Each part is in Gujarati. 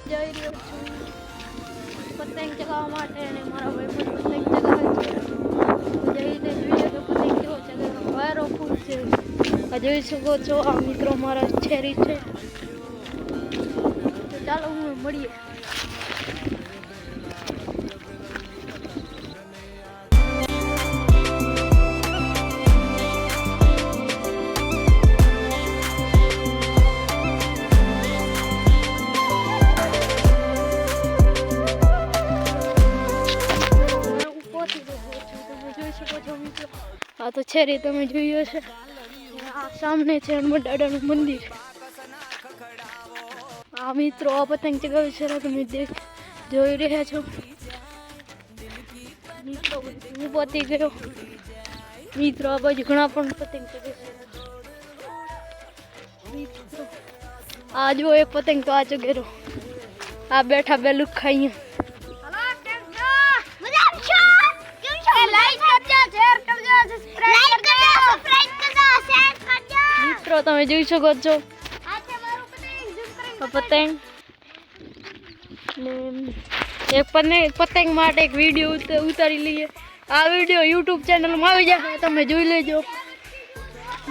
જઈ રહ્યો છું પતંગ ચગાવવા માટે અને મારા ભાઈ પણ પતંગ ચગાવે છે. જઈને જોઈએ તો પતંગ કેવો ચગાવે વાયરો ફૂલ છે. આ જોઈ શકો છો આ મિત્રો મારા છેરી છે. તો ચાલો હું મળીએ. આ તો છે રે તમે જોયું હશે. આ સામે છે હનુમાન દાદાનું મંદિર. આ મિત્રો આ પતંગ ચગાવે છે તમે જોઈ રહ્યા છો. મિત્રો હું પતી ગયો. મિત્રો આ બાજુ ઘણા પણ પતંગ ચગે છે. મિત્રો આ જો એક પતંગ તો આ ચગેરો. આ બેઠા બે લુખા અહીંયા. મિત્રો તમે જોઈ શકો છો પતંગ એક પતંગ માટે એક વિડીયો ઉતારી લઈએ. આ વિડીયો યુટ્યુબ ચેનલમાં આવી જશે, તમે જોઈ લેજો.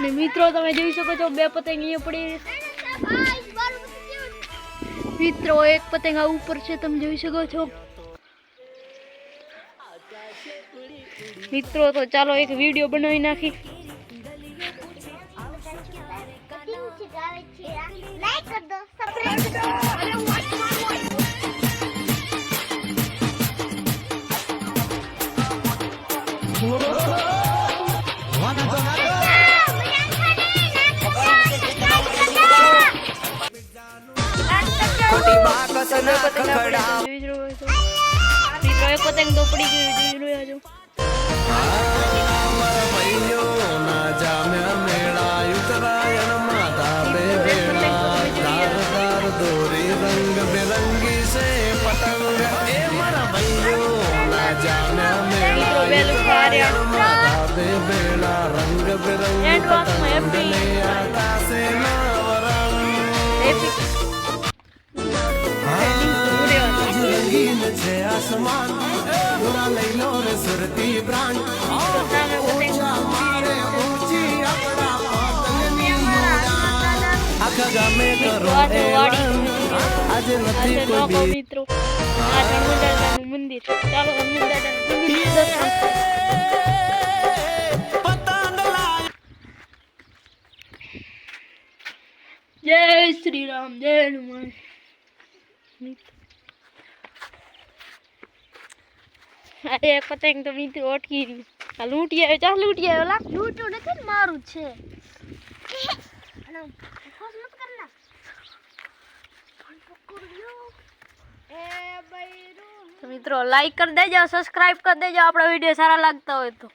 ને મિત્રો તમે જોઈ શકો છો બે પતંગ અહીંયા પડી. મિત્રો એક પતંગ આ ઉપર છે તમે જોઈ શકો છો. મિત્રો તો ચાલો એક વિડીયો બનાવી નાખી. એક પતંગ તો પડી ગયું જોઈ રહ્યા છો. आसमान बुरा लई लो रे सुरती ब्रांड ऊंचा मारे ऊंची अपना पतंगनी उड़ान आखा गामे करो एवं आज નથી કોઈ મિત્રો આ હનુમાન દાદાનું મંદિર. ચાલો હનુમાન દાદાનું મંદિર દર્શન જય શ્રી રામ જય હનુમાન. અરે પતંગ તો મિત્રો અટકી રહ્યું. આ લૂંટી આવ્યો. ચાલ લૂંટી આવ્યો. લા લૂંટું નથી ને મારું છે. તો મિત્રો લાઈક કરી દેજો, સબસ્ક્રાઇબ કરી દેજો આપણા વિડીયો સારા લાગતા હોય તો.